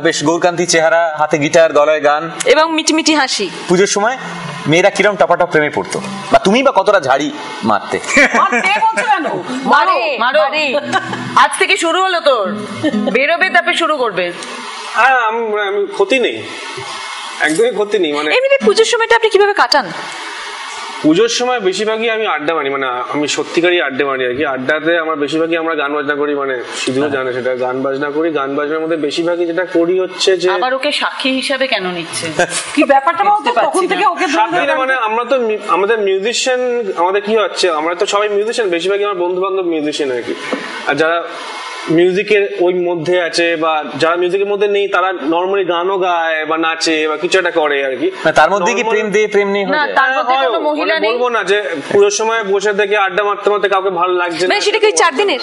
বেশ গৌরকান্তি চেহারা, হাতে গিটার, গলায় গান এবং মিটিমিটি হাসি। পুজোর সময় মেয়েরা কিরম টপাটপ প্রেমে পড়তো, বা তুমি বা কতটা ঝাড়ি মারতে? আজ থেকে শুরু হলো তোর, বেরোবে তারপরে শুরু করবে। আমি ক্ষতি নেই, একদমই ক্ষতি নেই। মানে এমনি পুজোর সময়টা আপনি কিভাবে কাটান? পুজোর সময় বেশিরভাগই আমি আড্ডা মারি, মানে আমি সত্যিকারই আড্ডা মারি আর কি। আড্ডাতে আমার বেশিরভাগই আমরা গান বাজনা করি, মানে সিধুও জানে সেটা, গান বাজনা করি। গান বাজনার মধ্যে বেশিরভাগই যেটা করি হচ্ছে যে, আবার ওকে সাক্ষী হিসাবে কেন নিচ্ছে? কি ব্যাপারটা বলতে পারছি না। মানে আমরা তো আমাদের মিউজিশিয়ান, আমাদের কি হচ্ছে, আমরা তো সবাই মিউজিশিয়ান, বেশিরভাগই আমার বন্ধু বান্ধব মিউজিশিয়ান আর কি। আর যারা মিউজিকের ওই মধ্যে আছে বা যারা মিউজিকের মধ্যে নেই, তারা নরমালি গানও গায় বা নাচে বা কিছু একটা করে আর কি। তার মধ্যে কি প্রেম দিয়ে প্রেম নেই? না, তার মধ্যে কোনো মহিলা নেই। বলবো না যে পুরো সময় বসে থেকে আড্ডা মারতে মারতে কাউকে ভালো লাগছে না, সেটা কি 4 দিনের?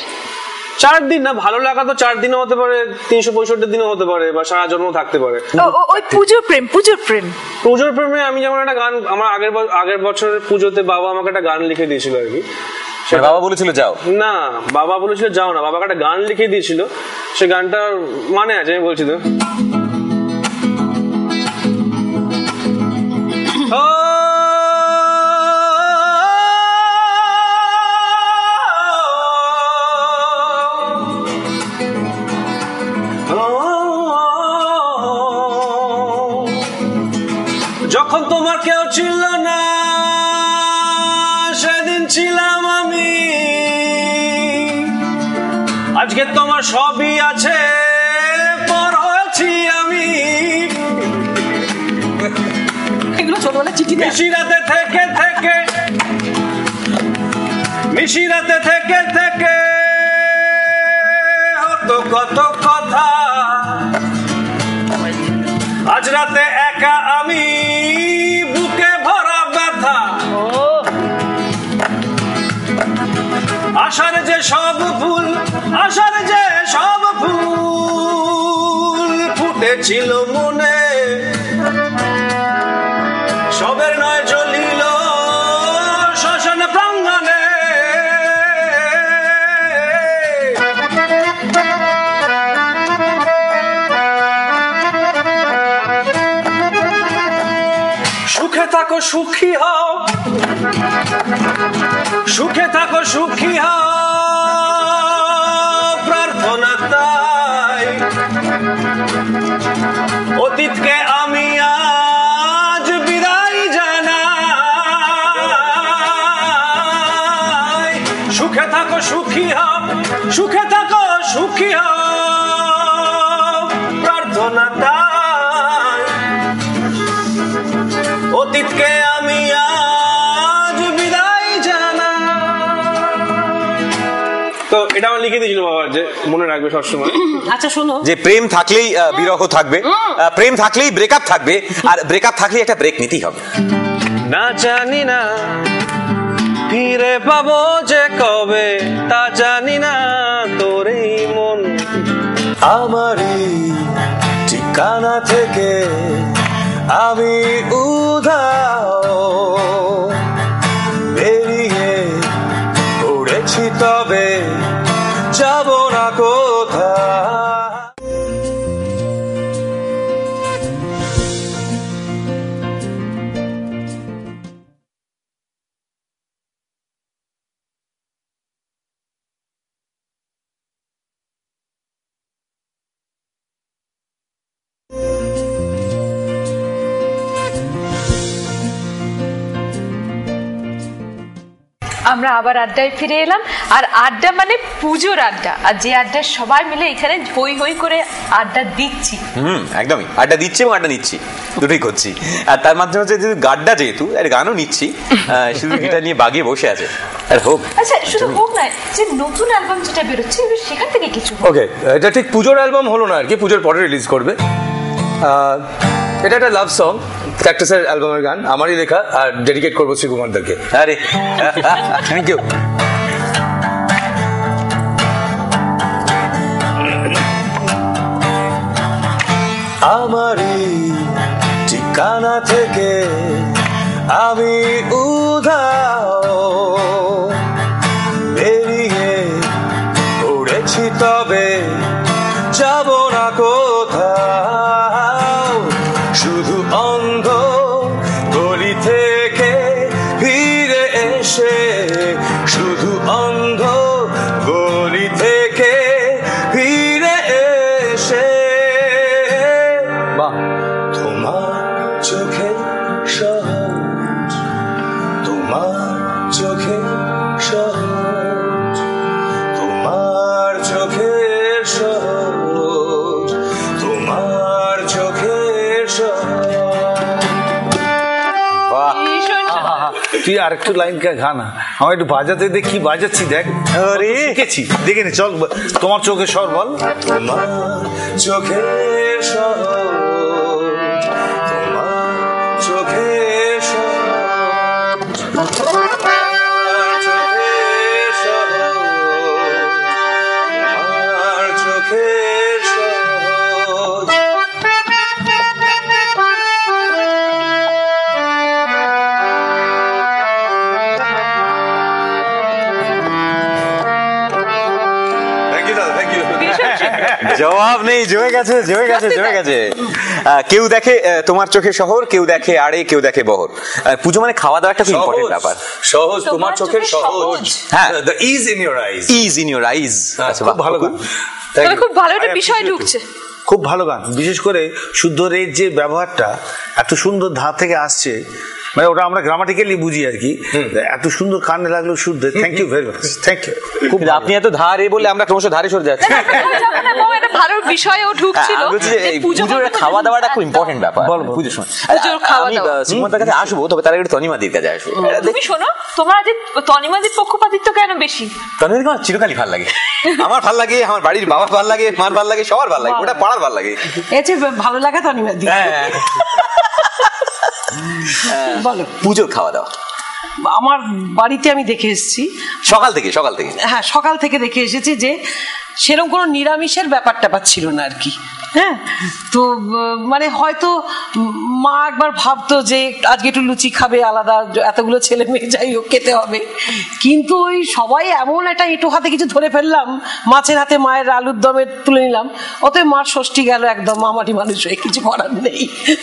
4 দিন না, ভালো লাগা তো 4 দিনও হতে পারে, 365 দিনও হতে পারে, বা সারা জন্ম থাকতে পারে। ওই পুজোর প্রেম, পুজোর প্রেম, পুজোর প্রেমে আমি যেমন একটা গান, আমার আগের বছরের পুজোতে বাবা আমাকে একটা গান লিখে দিয়েছিল আর কি। বাবা বলেছিল যাও? না, বাবা বলেছিল যাও না, বাবাকে একটা গান লিখে দিয়েছিল, সে গানটার মানে আছে, আমি বলছি তো। যখন তোমার কেউ ছিল না সেদিন ছিলাম আমি, আজকে তোমার সবই আছে পর হয়েছি আমি। এগুলো ছোটবেলা চিঠি নিশিরাতে থেকে থেকে, নিশিরাতে থেকে থেকে হতো কত কথা, আজ রাতে একা আমি বুকে ভরা ব্যথা। আশার যে সব ফুল, আশার যে সব ফুল ফুটেছিল মনে, সবের নয় জ্বলিল শ্মশান প্রাঙ্গণে। সুখে থাকো সুখী হও, সুখে থাকো সুখী হও প্রার্থনা তাই। অতীতকে আমি আজ বিদায় জানাই। সুখে থাকো সুখী হও, সুখে থাকো সুখী হও প্রার্থনা তাই। অতীতকে আমি আজ বিদায় জানাই। তো এটা আমার লিখে দিয়েছিল বাবা, যে মনে রাখবে সবসময়। আচ্ছা শোনো, যে প্রেম থাকলেই বিরহ থাকবে, প্রেম থাকলেই ব্রেকআপ থাকবে, আর ব্রেকআপ থাকলেই একটা ব্রেক নিতেই হবে। না জানি না ফিরে পাবো যে কবে, তা জানি না তোর এই মন আমারই ঠিকানা থেকে আমি উধাও বেরিয়ে পড়েছি, তবে যাব না কোথাও। আমরা আবার আড্ডায় ফিরে এলাম, আর আড্ডা মানে পুজোর আড্ডা, আর যে আড্ডা সবাই মিলে এখানে হই হই করে আড্ডা দিচ্ছি। একদমই আড্ডা দিচ্ছি এবং আড্ডা নিচ্ছি, দুটোই করছি। আর তার মাধ্যমে হচ্ছে গাড্ডা, যেহেতু আর গানও নিচ্ছি, শুধু গিটার নিয়ে বাগিয়ে বসে আছে। আর হোক, আচ্ছা শুধু হোক না, যে নতুন অ্যালবাম যেটা বেরোচ্ছে সেখান থেকে কিছু। ওকে, এটা ঠিক পুজোর অ্যালবাম হলো না আর কি, পুজোর পরে রিলিজ করবে। এটা একটা লাভ সং, ক্যাকটাসের অ্যালবামের গান, আমারই লেখা, আর ডেডিকেট করবো শ্রীকুমারদাকে। আরে থ্যাংক ইউ। আমারই ঠিকানা থেকে আমি উধাও বেরিয়ে পড়েছি, তবে যাব না কোথাও। শুধু অন্ধ গলি থেকে ফিরে এসে, শুধু অন্ধ গলি থেকে ফিরে এসে তোমার চোখে সহজ, তোমার চোখে সহজ, তোমার চোখে সহজ, তোমার চোখে সহজ। তুই আর একটু লাইন গা না, আমার একটু বাজাতে দে, কি বাজাচ্ছি দেখ। শিখেছি, দেখে নি, চল তোমার চোখে স্বর বল। তোমার চোখে সহজ, তোমার চোখে সহজ, তোমার চোখে সহজ, তোমার চোখে সহজ। জবাব নেই, জমে গেছে। কেউ দেখে তোমার চোখে শহর, কেউ দেখে আড়ে, কেউ দেখে বহর। পুজো মানে খাওয়া দাওয়া একটা খুব ইম্পর্টেন্ট ব্যাপার। সহজ, তোমার চোখের সহজ। হ্যাঁ, the is in your eyes. Is in your eyes. খুব ভালো গান, তবে খুব ভালো একটা বিষয় ঢুকছে। খুব ভালো গান, বিশেষ করে শুদ্ধ রের যে ব্যবহারটা এত সুন্দর ধার থেকে আসছে, মানে ওটা আমরা গ্রামাটিক্যালি বুঝি আর কি, এত সুন্দর কানে লাগলো শুদ্ধ। Thank you very much, thank you. খুব আপনি এত ধার বলে আমরা ক্রমশ ধারে সরে যাচ্ছি। একটা ভালো বিষয়ও ঢুকছিল। পুজোর খাওয়া দাওয়াটা খুব ইম্পর্টেন্ট ব্যাপার পুজোর সময়। আমি শ্রীমন্তার কাছে আসবো, তবে তার আগে তনিমাদির কাছে আসবো। তুমি শোনো, তোমার আজ তনিমাদির পক্ষপাতিত্ব কেন বেশি? তনিমাদিকে আমার চিরকালই ভাল লাগে। আমার ভাল লাগে, আমার বাড়ির বাবা ভাল লাগে, মার ভাল লাগে, সবার ভাল লাগে, ওটা পাড়ার ভাল লাগে। ভালো লাগা তনিমাদি। বলো, পুজোর খাওয়া দাওয়া আমার বাড়িতে আমি দেখে এসেছি সকাল থেকে। হ্যাঁ, সকাল থেকে দেখে এসেছি যে সেরকম কোনো নিরামিষের ব্যাপারটা ছিল না আর কি। হ্যাঁ, তো মানে হয়তো মা একবার ভাবতো যে আজকে একটু লুচি খাবে, আলাদা এতগুলো ছেলে মেয়ে যাই হোক খেতে হবে, কিন্তু ওই সবাই এমন একটা এঁটো হাতে কিছু ধরে ফেললাম, মাছের হাতে মায়ের আলুর দমে তুলে নিলাম, অতএব মার ষষ্ঠী গেল একদম, মামাটি মানুষ হয়ে কিছু করার নেই,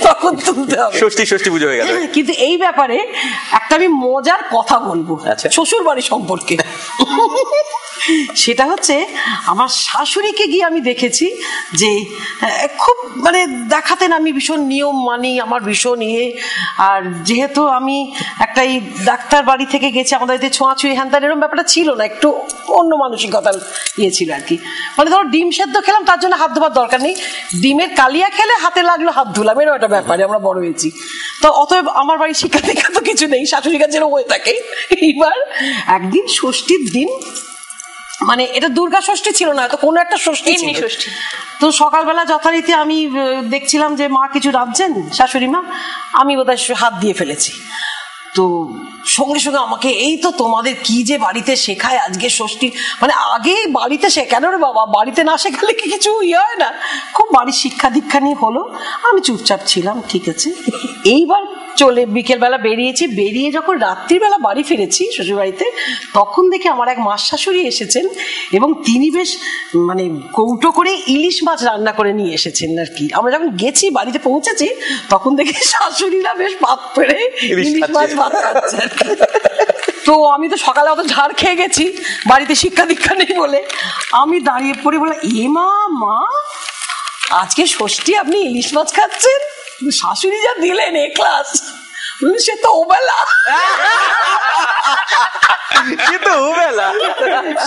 তখন তুলতে হবে, ষষ্ঠী পুজো হয়ে গেল। কিন্তু এই ব্যাপারে একটা আমি মজার কথা বলবো শ্বশুর বাড়ি সম্পর্কে। সেটা হচ্ছে আমার শাশুড়িকে গিয়ে আমি দেখেছি যে খুব মানে দেখাতেন আমি ভীষণ নিয়ম মানি, আমার ভীষণ আর যেহেতু আমি একটা এই ডাক্তার বাড়ি থেকে গেছি, আমাদের এতে ছোঁয়াছুঁই হ্যান্তার এরকম ব্যাপারটা ছিল না, একটু অন্য মানসিকতার ছিল আর কি। মানে ধরো ডিম সেদ্ধ খেলাম, তার জন্য হাত ধোবার দরকার নেই, ডিমের কালিয়া খেলে হাতে লাগলো হাত ধুলাম, এরকম একটা ব্যাপারে আমরা বড় হয়েছি। তো অতএব আমার বাড়ির শিক্ষা দীক্ষা তো কিছু নেই, শাশুড়ি কাছে যেরকম হয়ে থাকে। এইবার একদিন ষষ্ঠীর দিন, মানে এটা দুর্গা ষষ্ঠী ছিল না, তো কোনো একটা ষষ্ঠী ছিল। তো সকালবেলা যথারীতি আমি দেখছিলাম যে মা কিছু রাঁধছেন, শাশুড়ি মা, আমি বোধহয় হাত দিয়ে ফেলেছি। তো সঙ্গে সঙ্গে আমাকে, এই তো তোমাদের কি যে বাড়িতে শেখায় আজকে ষষ্ঠী, মানে আগে বাড়িতে শেখানো রে বাবা, বাড়িতে না শেখালে কি কিছু হয় না। খুব বাড়ির শিক্ষা দীক্ষা নিয়ে হলো, আমি চুপচাপ ছিলাম, ঠিক আছে। এইবার চলে বিকেলবেলা বেরিয়ে যখন রাত্রিবেলা বাড়ি ফিরেছি শ্বশুরবাড়িতে, তখন দেখে আমার এক মাস শাশুড়ি এসেছেন এবং তিনি বেশ মানে কৌটো করে ইলিশ মাছ রান্না করে নিয়ে এসেছেন আর কি। আমরা যখন গেছি, বাড়িতে পৌঁছেছি, তখন দেখি শাশুড়িরা বেশ ভাত পেড়ে ইলিশ মাছ ভাত খাচ্ছে। তো আমি তো সকালে অত ঝাড় খেয়ে গেছি, বাড়িতে শিক্ষা দীক্ষা নেই বলে, আমি দাঁড়িয়ে পড়ে বললাম, এ মা আজকে ষষ্ঠী, আপনি ইলিশ মাছ খাচ্ছেন? শাশুড়ি যা দিলেন এ ক্লাস, সে তো ওবেলা,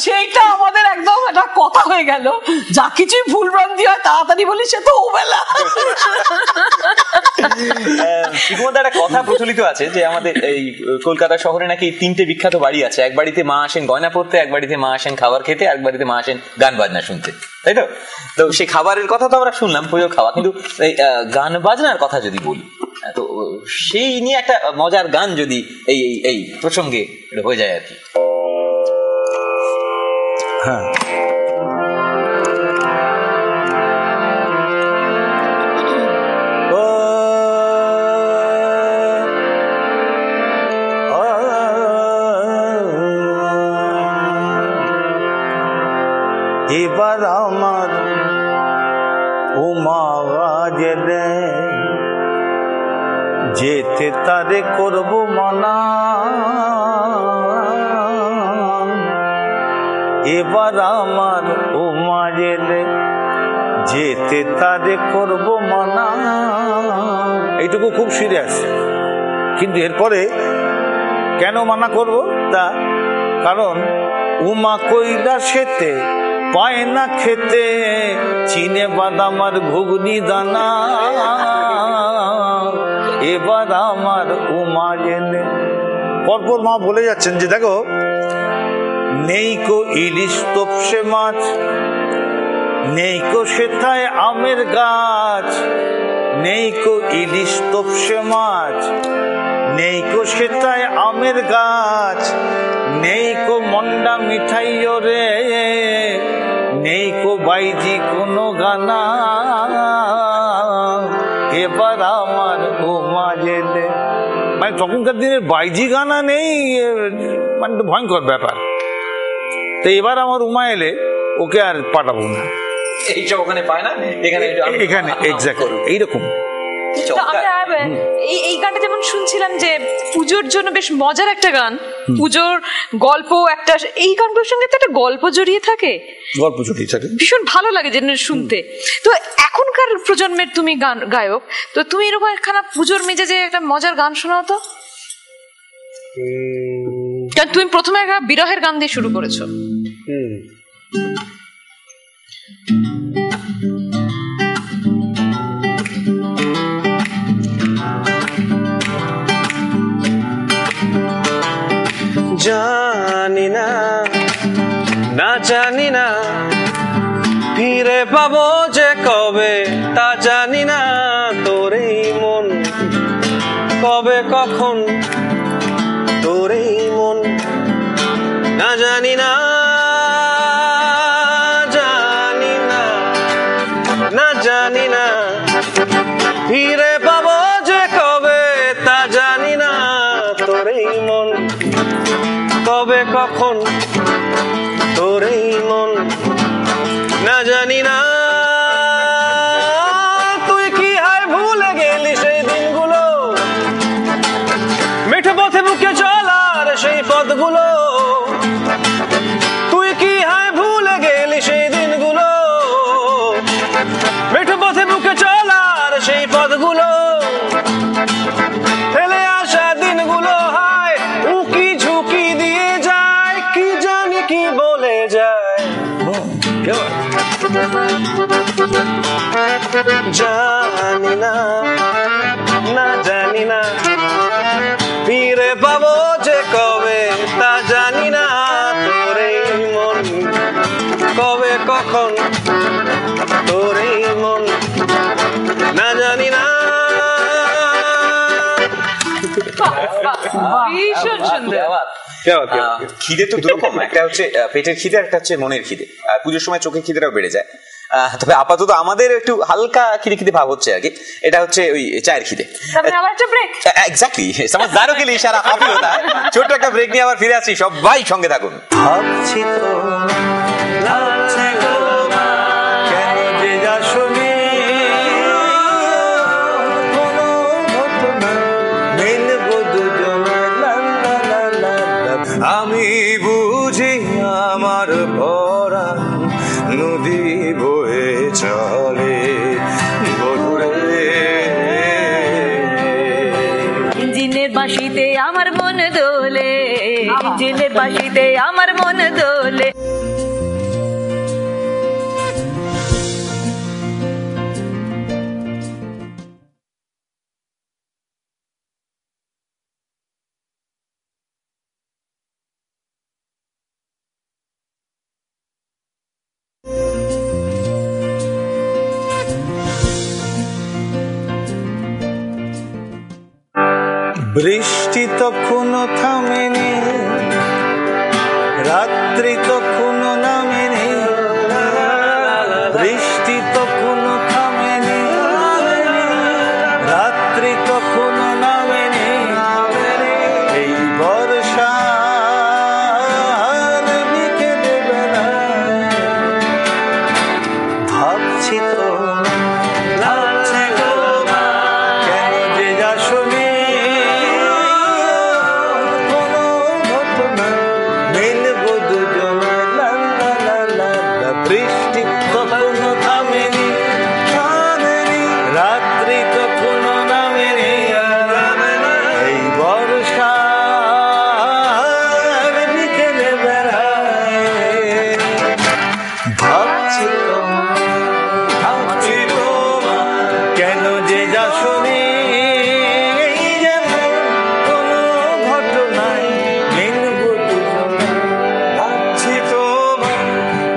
সেইটা আমাদের একদম একটা কথা হয়ে গেল, যা কিছুই ভুল ভ্রান্তি হয় তাড়াতাড়ি বলি সে তো ওবেলা। একটা কথা প্রচলিত আছে যে আমাদের এই কলকাতা শহরে নাকি 3টে বিখ্যাত বাড়ি আছে। এক বাড়িতে মা আসেন গয়না পরতে, এক বাড়িতে মা আসেন খাবার খেতে, এক বাড়িতে মা আসেন গান বাজনা শুনতে, তাই তো? তো সেই খাবারের কথা তো আমরা শুনলাম, পুজোর খাওয়া, কিন্তু এই গান বাজনার কথা যদি বলি, তো সেই নিয়ে একটা মজার গান যদি এই প্রসঙ্গে হয়ে যায় আর কি। হ্যাঁ, এবার আমার উমা গেলে যেতে তারে করব মানা, এবার আমার উমা গেলে যেতে তারে করব মানা। এইটুকু খুব সিরিয়াস, কিন্তু এরপরে কেন মানা করব তা কারণ উমা কৈলাসেতে পায় না খেতে চিনে বাদাম আর ঘুগনি দানা, এবার আমার উমা গেলে। পরপর মা বলে যাচ্ছেন যে দেখো, নেই কো ইলিশ তোপসে মাছ, নেই কো সেথায় আমের গাছ, নেই কো ইলিশ তোপসে মাছ, নেই কো সেথায় আমের গাছ, নেই কো মন্ডা মিঠাই রে, নেই কো বাইজি কোনো গানা, এবার আমার উমা গেলে। মানে তখনকার দিনের বাইজি গানা নেই, মানে তো ভয়ঙ্কর ব্যাপার। তো এবার আমার উমা এলে ওকে আর পাঠাবো না, এইসব ওখানে পায় না, এখানে এখানে এক্স্যাক্টলি এইরকম। তো আমরা এই গানটা যেমন শুনছিলাম যে পুজোর জন্য বেশ মজার একটা গান, পুজোর গল্প একটা, এই গানগুলোর সঙ্গে তো একটা গল্প জড়িয়ে থাকে, ভীষণ ভালো লাগে যেন শুনতে। তো এখনকার প্রজন্মের তুমি গান গায়ক, তো তুমি এরকম একখানা পুজোর মেজাজে একটা মজার গান শোনাও তো। কারণ তুমি প্রথমে একটা বিরহের গান দিয়ে শুরু করেছো। জানি না, না জানি না ফিরে পাবো যে কবে, তা জানি না তোর এই মন কবে কখন, তোর এই মন না জানি না, জানি না, না জানি না ফিরে পাবো যে কবে, তা জানি না তোর এই মন কবে কখন, তোর এই মন না জানি না। তুই কি হায় ভুলে গেলি সেই দিনগুলো, মিঠে পথে বুকে চলার সেই পথগুলো, তুই কি হায় ভুলে গেলি সেই দিনগুলো, মিঠে পথে বুকে চলার সেই পথগুলো, ফেলে আসা দিনগুলো হায় উকি ঝুঁকি দিয়ে যায়, কি জানি কি বলে যায়। জানি না, না জানি না ফিরে পাবো যে কবে, তা জানি না তোর এই মন কবে কখন, তোর এই মন না জানি না। ভীষণ সুন্দর। খিদে তো দুরকম, একটা হচ্ছে পেটের খিদে, একটা হচ্ছে মনের খিদে। পুজোর সময় চোখের খিদেটাও বেড়ে যায়, তবে আপাতত আমাদের একটু হালকা খিদে খিদে ভাব হচ্ছে আর কি, এটা হচ্ছে ওই চায়ের খিদে। এক্স্যাক্টলি, সমঝদারো কে লিয়ে ইশারা কাফি হোতা হ্যায়। ছোট্ট একটা ব্রেক নিয়ে আবার ফিরে আসছি, সবাই সঙ্গে থাকুন। ভাবছি তো কেন যে যাসনি, কোনো ঘটনা মেলবো দুজনে, আমি বুঝি আমার ভরা নদী বয়ে চলে বধুরে, ইঞ্জিনের বাঁশিতে আমার মন দোলে, ইঞ্জিনের বাঁশিতে আমার মন দোলে। বৃষ্টি তখনো থামেনি, রাত্রি তখনো নামেনি, বৃষ্টি তখনো থামেনি, রাত্রি তখনো নামেনি, এই বর্ষার বিকেলে বেলায় ভাবছি তো কেন যে যাসনি, বৃষ্টি তখনো থামেনি, রাত্রি তখনো নামেনি, এই বর্ষার বিকেলে বেড়ায় ভাবছি কেন যে যাসনি, কোনো ঘটনায় মিলবো দুজনে, ভাবছি তোমায়,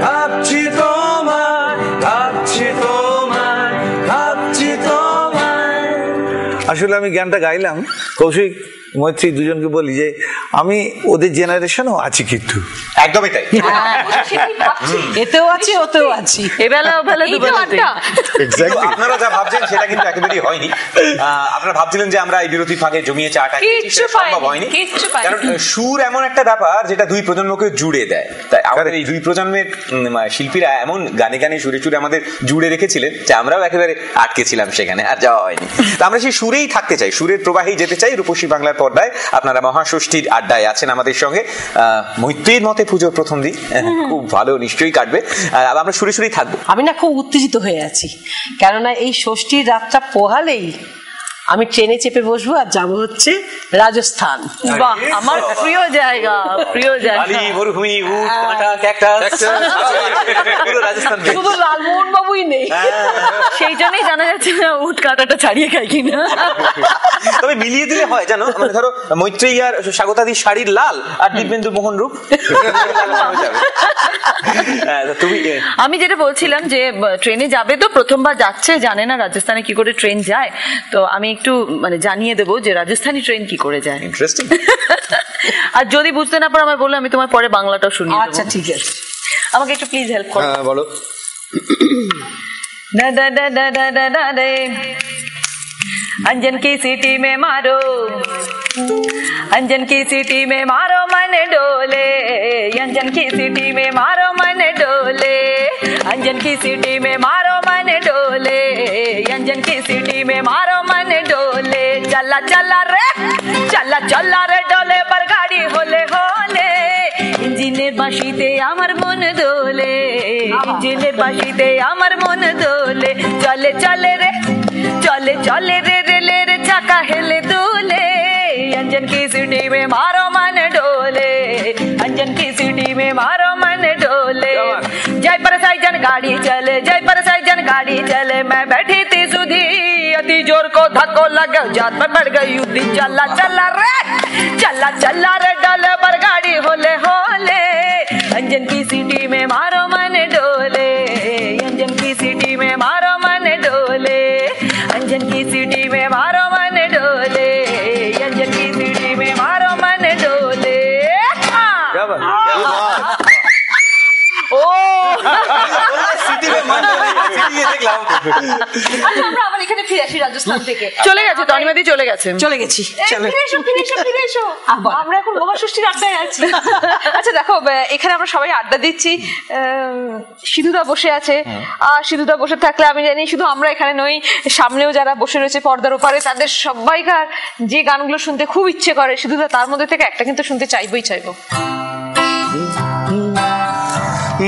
ভাবছি তোমায়, ভাবছি তোমায়, ভাবছি তোমায়। আসলে আমি গানটা গাইলাম, কৌশিক মৈত্রী দুজনকে বলি যে আমি ওদের জেনারেশনও আছি কিন্তু। একদমই তাই। এতেও আছি, ওতেও আছি, এবেলা ওবেলা দুবেলাতে। কিন্তু আপনারা যা ভাবছেন সেটা কিন্তু একেবারেই হয়নি। আপনারা ভাবছিলেন যে আমরা এই বিরতির ফাঁকে জমিয়ে চাটা সম্ভব হয়নি, কারণ সুর এমন একটা ব্যাপার যেটা দুই প্রজন্মকে জুড়ে দেয়। তাই আমাদের এই দুই প্রজন্মের শিল্পীরা এমন গানে গানে সুরে সুরে আমাদের জুড়ে রেখেছিলেন যে আমরাও একেবারে আটকে ছিলাম সেখানে, আর যাওয়া হয়নি। তো আমরা সেই সুরেই থাকতে চাই, সুরের প্রবাহেই যেতে চাই। রূপসী বাংলার পর্দায় আপনারা মহাষষ্ঠীর আড্ডায় আছেন আমাদের সঙ্গে। মৈত্রীর মতে পুজোর প্রথম দিন খুব ভালো নিশ্চয়ই কাটবে, আমরা সুরে সুরেই থাকবো। আমি না খুব উত্তেজিত হয়ে আছি, কেননা এই ষষ্ঠীর রাতটা পোহালেই আমি ট্রেনে চেপে বসবো আর যাবো হচ্ছে রাজস্থান। বাহ, আমার প্রিয় জায়গা, প্রিয় জায়গা। মরুভূমি, উট, কাঁটা, ক্যাকটাস, পুরো রাজস্থান। শুধু লালমোহন বাবুই নেই, সেই জন্যই জানা যাচ্ছে না উট কাঁটাটা ছাড়িয়ে খাই কিনা। তবে মিলিয়ে দিলে হয়, জানো, মানে ধরো মৈত্রী আর স্বাগতাদির শাড়ির লাল আর দিব্যেন্দু মোহন রূপ। তুমি, আমি যেটা বলছিলাম যে ট্রেনে যাবে তো, প্রথমবার যাচ্ছে, জানে না রাজস্থানে কি করে ট্রেন যায়, তো আমি একটু মানে জানিয়ে দেবো যে রাজস্থানী ট্রেন কি করে যায়। ইন্টারেস্টিং। আর যদি বুঝতে না পারো আমায় বলো, আমি তোমার পরে বাংলাটাও শুনিয়ে দেবো। আচ্ছা ঠিক আছে, আমাকে একটু প্লিজ হেল্প করো। হ্যাঁ বলো। अंजन की सिटी में मारो, अंजन की सिटी में मारो मन डोले, अंजन की सिटी में मारो मन डोले, अंजन की सिटी में मारो मन डोले, अंजन की सिटी में मारो मन डोले। चला चला रे, चला चला रे डोले पर गाड़ी होले होले, इंजिनेर बाशीते आमार मन दोले, इंजिनेर बाशीते आमार मन दोले। चले चले रे, चले चले रे रे रे चाका हिले दूले, अंजन की सिटी में मारो मन डोले, अंजन की सिटी में मारो मन डोले। जय पर साईजन गाड़ी चले, जय पर साईजन गाड़ी चले, मैं बैठी थी सुधी, अति जोर को धक्को लगा, जात में बढ़ गई युद्धि। चला चला रे, चला चला रे डोले पर गाड़ी होले होले, अंजन की सिटी में मारो मन डोले, अंजन की सिटी में मारो मन डोले, अंजन की सिटी में मारो मन डोले, अंजन की सिटी में मारो मन डोले। क्या बात। ও সিটি মে মান ডোলে, সিটি দেখলাম। আচ্ছা, আমরা আবার এখানে ফিরে আসি রাজস্থান থেকে। চলে গেছে তো, অনিমাদি চলে গেছে। চলে গেছি। ফিরে এসো, ফিরে এসো, ফিরে এসো। আমরা এখন মহাষষ্ঠীর আড্ডায় আছি। আচ্ছা দেখো, এখানে আমরা সবাই আড্ডা দিচ্ছি, সিধুদা বসে আছে, আর সিধুদা বসে থাকলে আমি জানি শুধু আমরা এখানে নই, সামনেও যারা বসে রয়েছে পর্দার ওপারে, তাদের সবাইকার যে গানগুলো শুনতে খুব ইচ্ছে করে, সিধুদা তার মধ্যে থেকে একটা কিন্তু শুনতে চাইবই চাইবো।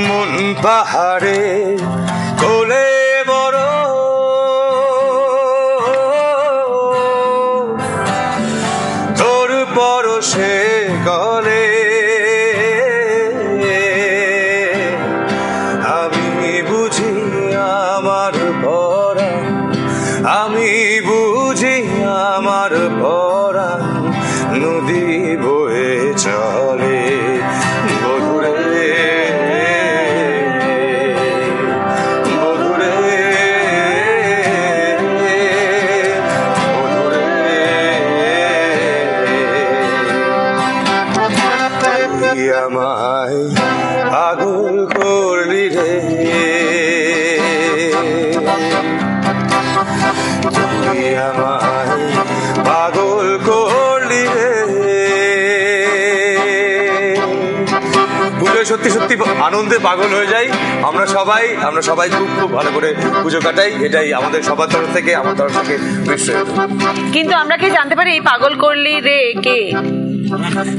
মন পাহাড়ে কোলে বড়, তোর পরশে গলে আমি বুঝি আমার ভরা, আমি বুঝি আমার ভরা, নদী বয়ে চলে বধুরে, আমায় পাগল করলি রে, তুই আমায় পাগল করলি রে। পুজো সত্যি সত্যি আনন্দে পাগল হয়ে যাই আমরা সবাই খুব খুব ভালো করে পুজো কাটাই, এটাই আমাদের সবার তরফ থেকে, আমার তরফ থেকে নিশ্চয়ই। কিন্তু আমরা কি জানতে পারি এই পাগল করলি রে কে?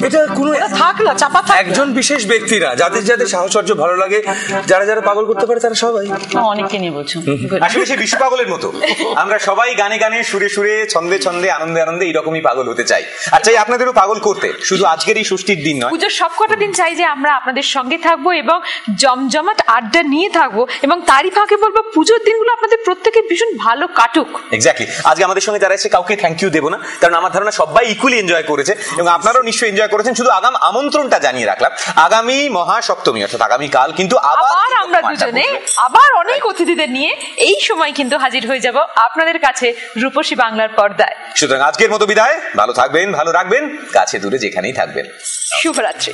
এটা কোনো থাক না, চাপা থাক। একজন বিশেষ ব্যক্তিরা, যাদের যাদের সাহচর্য ভালো লাগে, যারা যারা পাগল করতে পারে, তারা সবাই। অনেককে নিয়ে বলছো। আসলে সেই বিশ্ব পাগলের মতো আমরা সবাই গানে গানে, সুরে সুরে, ছন্দে ছন্দে, আনন্দে আনন্দে এইরকমই পাগল হতে চাই, আর চাই আপনাদেরও পাগল করতে। শুধু আজকের এই ষষ্ঠীর দিন নয়, পুজোর সবকটা দিন চাই যে আমরা আপনাদের সঙ্গে থাকবো এবং জমজমাট আড্ডা নিয়ে থাকবো, এবং তারই ফাঁকে বলবো পুজোর দিনগুলো আপনাদের প্রত্যেকের ভীষণ ভালো কাটুক। এক্স্যাক্টলি। আজকে আমাদের সঙ্গে যারা এসে কাউকে থ্যাংক ইউ দেবো না, কারণ আমার ধারণা সবাই ইকুয়ালি এনজয় করেছে, এবং আপনাদের আপনারাও নিশ্চয়ই এনজয় করেছেন। শুধু আগাম আমন্ত্রণটা জানিয়ে রাখলাম, আগামী মহাসপ্তমী অর্থাৎ আগামীকাল কিন্তু আবার আমরা দুজনে আবার অনেক অতিথিদের নিয়ে এই সময় কিন্তু হাজির হয়ে যাব আপনাদের কাছে রূপসী বাংলার পর্দায়। সুতরাং আজকের মতো বিদায়, ভালো থাকবেন, ভালো রাখবেন, কাছে দূরে যেখানেই থাকবেন। শুভরাত্রি।